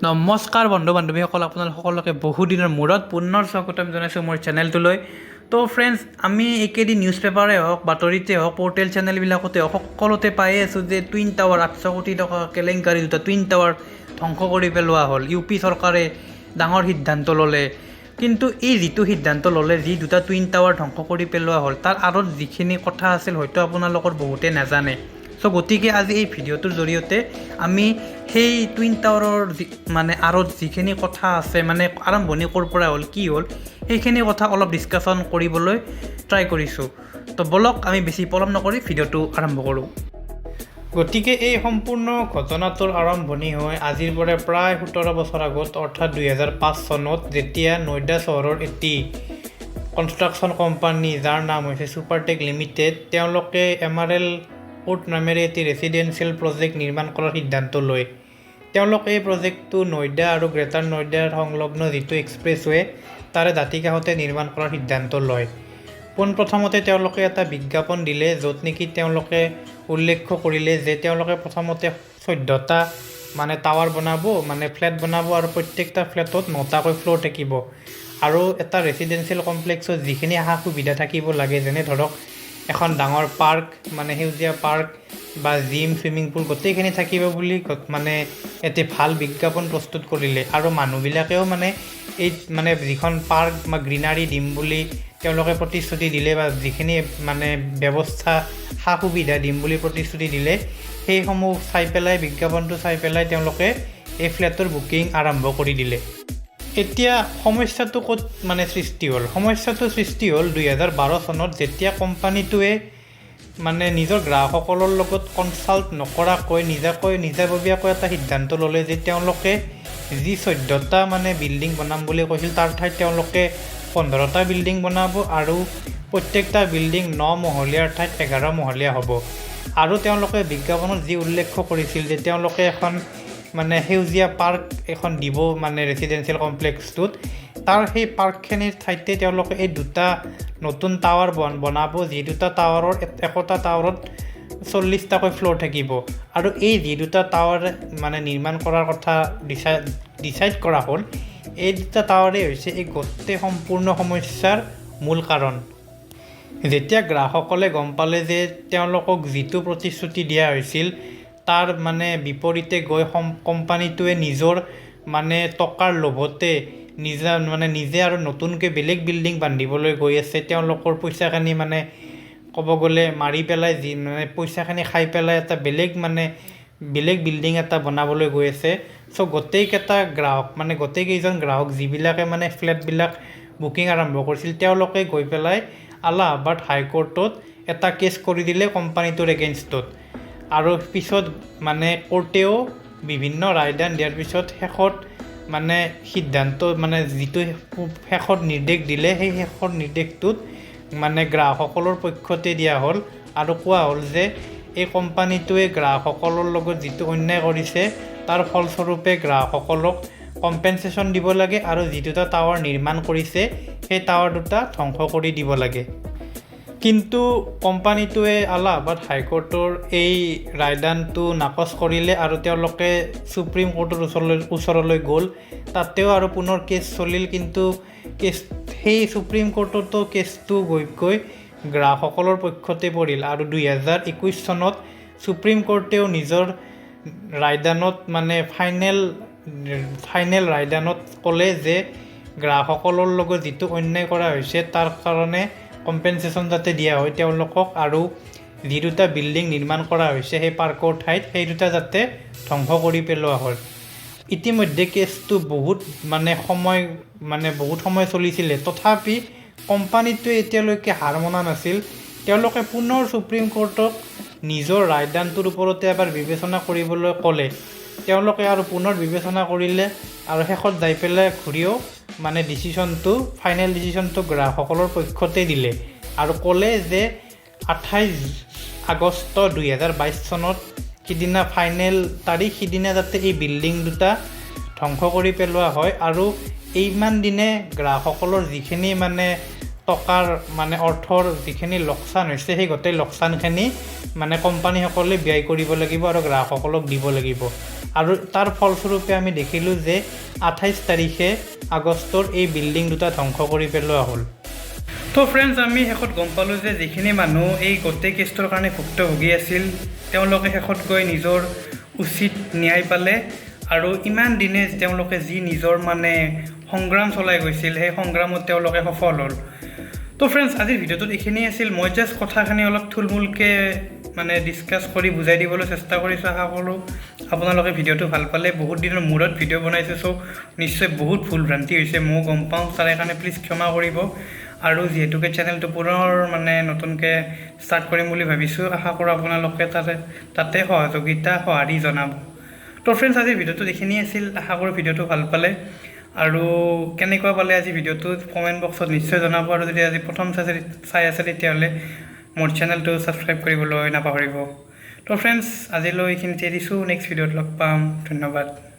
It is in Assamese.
নমস্কাৰ বন্ধু বান্ধৱীসকল, আপোনালোক সকলোকে বহুদিনৰ মূৰত পুনৰ স্বাগতম জনাইছোঁ মোৰ চেনেলটোলৈ। তো ফ্ৰেণ্ডছ, আমি একেদিন নিউজ পেপাৰে হওক, বাতৰিতে হওক, পৰ্টেল চেনেলবিলাকতে হওক, সকলোতে পায়ে আছোঁ যে টুইন টাৱাৰ 800 কোটি টকা কেলেংকাৰী দুটা টুইন টাৱাৰ ধ্বংস কৰি পেলোৱা হ'ল। ইউ পি চৰকাৰে ডাঙৰ সিদ্ধান্ত ল'লে। কিন্তু এই যিটো সিদ্ধান্ত ল'লে, যি দুটা টুইন টাৱাৰ ধ্বংস কৰি পেলোৱা হ'ল, তাৰ আঁৰত যিখিনি কথা আছিল হয়তো আপোনালোকৰ বহুতে নাজানে। গতিকে আজি এই ভিডিঅ'টোৰ জৰিয়তে আমি সেই টুইন টাৱাৰৰ আঁৰত যিখিনি কথা আছে, আৰম্ভণি ক'ৰ পৰা হ'ল, কি হ'ল, সেইখিনি কথা অলপ ডিছকাশ্যন কৰিবলৈ ট্ৰাই কৰিছোঁ। তো বলক আমি বেছি পলম নকৰি ভিডিঅ'টো আৰম্ভ কৰোঁ। গতিকে এই সম্পূৰ্ণ ঘটনাটোৰ আৰম্ভণি হয় আজিৰ পৰা প্ৰায় 17 বছৰ আগত, অৰ্থাৎ 2005 চনত, যেতিয়া নয়ডা চহৰৰ এটি কনষ্ট্ৰাকশ্যন কোম্পানী, যাৰ নাম হৈছে ছুপাৰটেক লিমিটেড, তেওঁলোকে MRL কোৰ্ট নামেৰে এটি ৰেচিডেঞ্চিয়েল প্ৰজেক্ট নিৰ্মাণ কৰাৰ সিদ্ধান্ত লয়। তেওঁলোকে এই প্ৰজেক্টটো নয়ডা আৰু গ্ৰেটাৰ নয়ডাৰ সংলগ্ন যিটো এক্সপ্ৰেছৱে, তাৰে দাঁতিকাষতে নিৰ্মাণ কৰাৰ সিদ্ধান্ত লয়। পোনপ্ৰথমতে তেওঁলোকে এটা বিজ্ঞাপন দিলে, য'ত নেকি তেওঁলোকে উল্লেখ কৰিলে যে তেওঁলোকে প্ৰথমতে 14টা টাৱাৰ বনাব, ফ্লেট বনাব, আৰু প্ৰত্যেকটা ফ্লেটত 9টাকৈ ফ্ল'ৰ থাকিব। আৰু এটা ৰেচিডেঞ্চিয়েল কমপ্লেক্সত যিখিনি সা সুবিধা থাকিব লাগে, যেনে ধৰক এখন ডাঙৰ পাৰ্ক, সেউজীয়া পাৰ্ক বা জিম, ছুইমিং পুল, গোটেইখিনি থাকিব বুলি এটি ভাল বিজ্ঞাপন প্ৰস্তুত কৰিলে। আৰু মানুহবিলাকেও এই যিখন পাৰ্ক বা গ্ৰীনাৰী দিম বুলি তেওঁলোকে প্ৰতিশ্ৰুতি দিলে, বা যিখিনি ব্যৱস্থা সা সুবিধা দিম বুলি প্ৰতিশ্ৰুতি দিলে, সেইসমূহ চাই পেলাই, বিজ্ঞাপনটো চাই পেলাই তেওঁলোকে এই ফ্লেটৰ বুকিং আৰম্ভ কৰি দিলে। এতিয়া সমস্যাটো ক'ত সৃষ্টি হ'ল? সমস্যাটো সৃষ্টি হ'ল 2012 চনত, যেতিয়া কোম্পানীটোৱে নিজৰ গ্ৰাহকসকলৰ লগত কনচাল্ট নকৰাকৈ নিজাববীয়াকৈ এটা সিদ্ধান্ত ল'লে যে তেওঁলোকে যি 14টা বিল্ডিং বনাম বুলি কৈছিল, তাৰ ঠাইত তেওঁলোকে 15টা বিল্ডিং বনাব, আৰু প্ৰত্যেকটা বিল্ডিং 9 মহলীয়াৰ ঠাইত 11 মহলীয়া হ'ব। আৰু তেওঁলোকে বিজ্ঞাপনত যি উল্লেখ কৰিছিল যে তেওঁলোকে এখন সেউজীয়া পাৰ্ক এখন দিব ৰেচিডেঞ্চিয়েল কমপ্লেক্সটোত, তাৰ সেই পাৰ্কখিনিৰ ঠাইতে তেওঁলোকে এই দুটা নতুন টাৱাৰ বনাব, যি দুটা টাৱাৰৰ একোটা টাৱাৰত 40টাকৈ ফ্ল'ৰ থাকিব। আৰু এই যি দুটা টাৱাৰ নিৰ্মাণ কৰাৰ কথা ডিচাইড কৰা হ'ল, এই দুটা টাৱাৰেই হৈছে এই গোটেই সম্পূৰ্ণ সমস্যাৰ মূল কাৰণ। যেতিয়া গ্ৰাহকসকলে গম পালে যে তেওঁলোকক যিটো প্ৰতিশ্ৰুতি দিয়া হৈছিল, তাৰ বিপৰীতে গৈ কোম্পানীটোৱে নিজৰ টকাৰ লোভতে নিজে আৰু নতুনকৈ বেলেগ বিল্ডিং বান্ধিবলৈ গৈ আছে। তেওঁলোকৰ পইচাখিনি ক'ব গ'লে মাৰি পেলাই, পইচাখিনি খাই পেলাই এটা বেলেগ বিল্ডিং এটা বনাবলৈ গৈ আছে। গোটেইকেইটা গ্ৰাহক গোটেইকেইজন গ্ৰাহক যিবিলাকে ফ্লেটবিলাক বুকিং আৰম্ভ কৰিছিল, তেওঁলোকে গৈ পেলাই এলাহাবাদ হাইকোৰ্টত এটা কেছ কৰি দিলে কোম্পানীটোৰ এগেইনষ্টত। আৰু পিছত কোৰ্টেও বিভিন্ন ৰায়দান দিয়াৰ পিছত শেষত সিদ্ধান্ত যিটো শেষত নিৰ্দেশ দিলে, সেই শেষৰ নিৰ্দেশটোত গ্ৰাহকসকলৰ পক্ষতে দিয়া হ'ল, আৰু কোৱা হ'ল যে এই কোম্পানীটোৱে গ্ৰাহকসকলৰ লগত যিটো অন্যায় কৰিছে, তাৰ ফলস্বৰূপে গ্ৰাহকসকলক কম্পেনচেশ্যন দিব লাগে, আৰু যি দুটা টাৱাৰ নিৰ্মাণ কৰিছে সেই টাৱাৰ দুটা ধ্বংস কৰি দিব লাগে। কিন্তু কোম্পানীটোৱে এলাহাবাদ হাইকোৰ্টৰ এই ৰায়দানটো নাকচ কৰিলে, আৰু তেওঁলোকে ছুপ্ৰিম কোৰ্টৰ ওচৰলৈ গ'ল। তাতেও আৰু পুনৰ কেছ চলিল, কিন্তু সেই ছুপ্ৰিম কোৰ্টতো কেছটো গৈ গ্ৰাহকসকলৰ পক্ষতে পৰিল। আৰু 2021 চনত ছুপ্ৰিম কোৰ্টেও নিজৰ ৰায়দানত ফাইনেল ৰায়দানত ক'লে যে গ্ৰাহকসকলৰ লগত যিটো অন্যায় কৰা হৈছে, তাৰ কাৰণে কম্পেনচেশ্যন যাতে দিয়া হয় তেওঁলোকক, আৰু যি দুটা বিল্ডিং নিৰ্মাণ কৰা হৈছে সেই পাৰ্কৰ ঠাইত, সেই দুটা যাতে ধ্বংস কৰি পেলোৱা হয়। ইতিমধ্যে কেছটো বহুত সময় চলিছিলে, তথাপি কোম্পানীটোৱে এতিয়ালৈকে হাৰ মনা নাছিল। তেওঁলোকে পুনৰ ছুপ্ৰিম কোৰ্টক নিজৰ ৰায়দানটোৰ ওপৰতে এবাৰ বিবেচনা কৰিবলৈ ক'লে। তেওঁলোকে আৰু পুনৰ বিবেচনা কৰিলে, আৰু শেষত যাই পেলাই ঘূৰিও ফাইনেল ডিচিশ্যনটো গ্ৰাহকসকলৰ পক্ষতে দিলে, আৰু ক'লে যে 28 আগষ্ট 2022 চনত সিদিনা ফাইনেল তাৰিখ, সিদিনা যাতে এই বিল্ডিং দুটা ধ্বংস কৰি পেলোৱা হয়। আৰু ইমান দিনে গ্ৰাহকসকলৰ যিখিনি টকাৰ মানে অৰ্থৰ যিখিনি লোকচান হৈছে সেই গোটেই লোকচানখিনি মানে কোম্পানীসকলে ব্যয় কৰিব লাগিব আৰু গ্ৰাহকসকলক দিব লাগিব। আৰু তাৰ ফলস্বৰূপে আমি দেখিলোঁ যে 28 তাৰিখে আগষ্টৰ এই বিল্ডিং দুটা ধ্বংস কৰি পেলোৱা হ'ল। তো ফ্ৰেণ্ডছ, আমি শেষত গম পালোঁ যে যিখিনি মানুহ এই গোটেই কেছটোৰ কাৰণে ভুক্তভোগী আছিল তেওঁলোকে শেষত গৈ নিজৰ উচিত ন্যায় পালে আৰু ইমান দিনে তেওঁলোকে যি নিজৰ মানে সংগ্ৰাম চলাই গৈছিল সেই সংগ্ৰামত তেওঁলোকে সফল হ'ল। তো ফ্ৰেণ্ডছ, আজিৰ ভিডিঅ'টোত এইখিনি আছিল। মই জাষ্ট কথাখিনি অলপ থুলমূলকৈ মানে ডিছকাছ কৰি বুজাই দিবলৈ চেষ্টা কৰিছোঁ। আশা কৰোঁ আপোনালোকে ভিডিঅ'টো ভাল পালে। বহুত দিনৰ মূৰত ভিডিঅ' বনাইছোঁ, চ' নিশ্চয় বহুত ভুল ভ্ৰান্তি হৈছে, ময়ো গম পাওঁ। তাৰে কাৰণে প্লিজ ক্ষমা কৰিব। আৰু যিহেতুকে চেনেলটো পুনৰ মানে নতুনকৈ ষ্টাৰ্ট কৰিম বুলি ভাবিছোঁ, আশা কৰোঁ আপোনালোকে তাতে সহযোগিতা সঁহাৰি জনাব। তো ফ্ৰেণ্ডছ, আজিৰ ভিডিঅ'টোত এইখিনি আছিল। আশা কৰোঁ ভিডিঅ'টো ভাল পালে আৰু কেনেকুৱা পালে আজি ভিডিঅ'টো কমেণ্ট বক্সত নিশ্চয় জনাব। আৰু যদি আজি প্ৰথম চাই আছে তেতিয়াহ'লে মোৰ চেনেলটো ছাবস্ক্ৰাইব কৰিবলৈ নাপাহৰিব। তো ফ্ৰেণ্ডছ, আজিলৈ এইখিনিতে এৰিছোঁ। নেক্সট ভিডিঅ'ত লগ পাম। ধন্যবাদ।